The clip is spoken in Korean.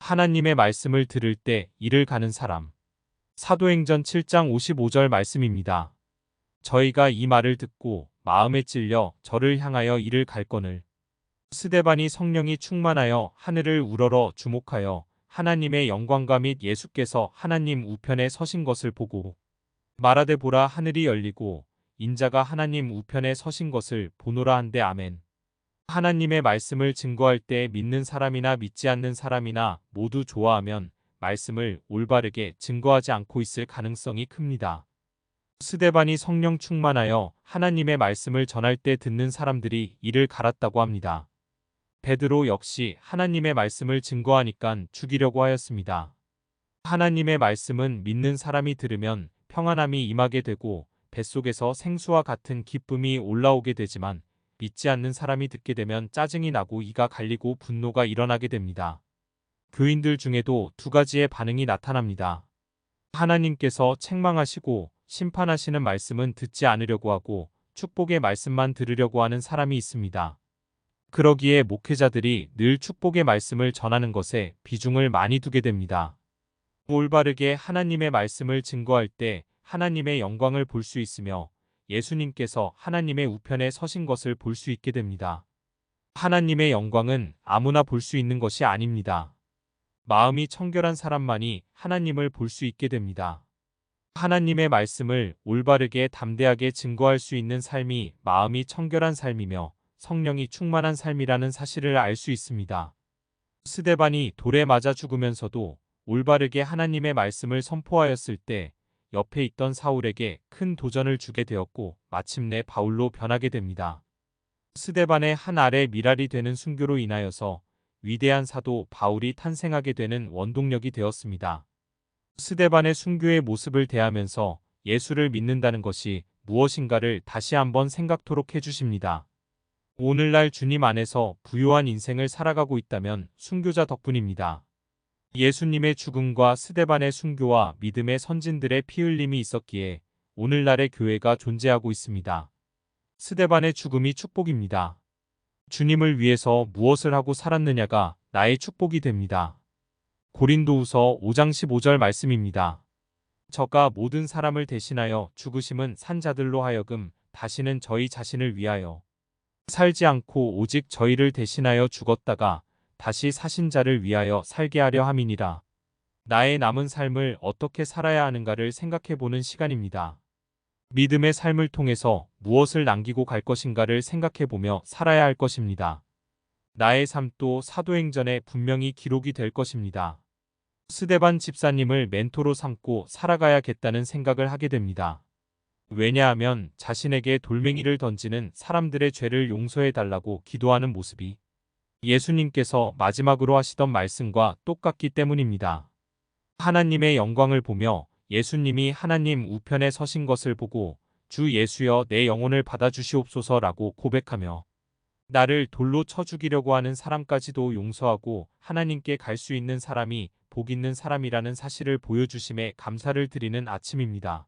하나님의 말씀을 들을 때 이를 가는 사람. 사도행전 7장 55절 말씀입니다. 저희가 이 말을 듣고 마음에 찔려 저를 향하여 이를 갈거늘. 스데반이 성령이 충만하여 하늘을 우러러 주목하여 하나님의 영광과 및 예수께서 하나님 우편에 서신 것을 보고 말하되 보라 하늘이 열리고 인자가 하나님 우편에 서신 것을 보노라 한데 아멘. 하나님의 말씀을 증거할 때 믿는 사람이나 믿지 않는 사람이나 모두 좋아하면 말씀을 올바르게 증거하지 않고 있을 가능성이 큽니다. 스데반이 성령 충만하여 하나님의 말씀을 전할 때 듣는 사람들이 이를 갈았다고 합니다. 베드로 역시 하나님의 말씀을 증거하니까 죽이려고 하였습니다. 하나님의 말씀은 믿는 사람이 들으면 평안함이 임하게 되고 뱃속에서 생수와 같은 기쁨이 올라오게 되지만 믿지 않는 사람이 듣게 되면 짜증이 나고 이가 갈리고 분노가 일어나게 됩니다. 교인들 중에도 두 가지의 반응이 나타납니다. 하나님께서 책망하시고 심판하시는 말씀은 듣지 않으려고 하고 축복의 말씀만 들으려고 하는 사람이 있습니다. 그러기에 목회자들이 늘 축복의 말씀을 전하는 것에 비중을 많이 두게 됩니다. 올바르게 하나님의 말씀을 증거할 때 하나님의 영광을 볼 수 있으며 예수님께서 하나님의 우편에 서신 것을 볼 수 있게 됩니다. 하나님의 영광은 아무나 볼 수 있는 것이 아닙니다. 마음이 청결한 사람만이 하나님을 볼 수 있게 됩니다. 하나님의 말씀을 올바르게 담대하게 증거할 수 있는 삶이 마음이 청결한 삶이며 성령이 충만한 삶이라는 사실을 알 수 있습니다. 스데반이 돌에 맞아 죽으면서도 올바르게 하나님의 말씀을 선포하였을 때 옆에 있던 사울에게 큰 도전을 주게 되었고 마침내 바울로 변하게 됩니다. 스데반의 한 알의 밀알이 되는 순교로 인하여서 위대한 사도 바울이 탄생하게 되는 원동력이 되었습니다. 스데반의 순교의 모습을 대하면서 예수를 믿는다는 것이 무엇인가를 다시 한번 생각토록 해주십니다. 오늘날 주님 안에서 부요한 인생을 살아가고 있다면 순교자 덕분입니다. 예수님의 죽음과 스데반의 순교와 믿음의 선진들의 피 흘림이 있었기에 오늘날의 교회가 존재하고 있습니다. 스데반의 죽음이 축복입니다. 주님을 위해서 무엇을 하고 살았느냐가 나의 축복이 됩니다. 고린도후서 5장 15절 말씀입니다. 저가 모든 사람을 대신하여 죽으심은 산 자들로 하여금 다시는 저희 자신을 위하여 살지 않고 오직 저희를 대신하여 죽었다가 다시 사신 자를 위하여 살게 하려 함이니라. 나의 남은 삶을 어떻게 살아야 하는가를 생각해보는 시간입니다. 믿음의 삶을 통해서 무엇을 남기고 갈 것인가를 생각해보며 살아야 할 것입니다. 나의 삶도 사도행전에 분명히 기록이 될 것입니다. 스데반 집사님을 멘토로 삼고 살아가야겠다는 생각을 하게 됩니다. 왜냐하면 자신에게 돌멩이를 던지는 사람들의 죄를 용서해달라고 기도하는 모습이 예수님께서 마지막으로 하시던 말씀과 똑같기 때문입니다. 하나님의 영광을 보며 예수님이 하나님 우편에 서신 것을 보고 주 예수여 내 영혼을 받아주시옵소서라고 고백하며 나를 돌로 쳐 죽이려고 하는 사람까지도 용서하고 하나님께 갈 수 있는 사람이 복 있는 사람이라는 사실을 보여주심에 감사를 드리는 아침입니다.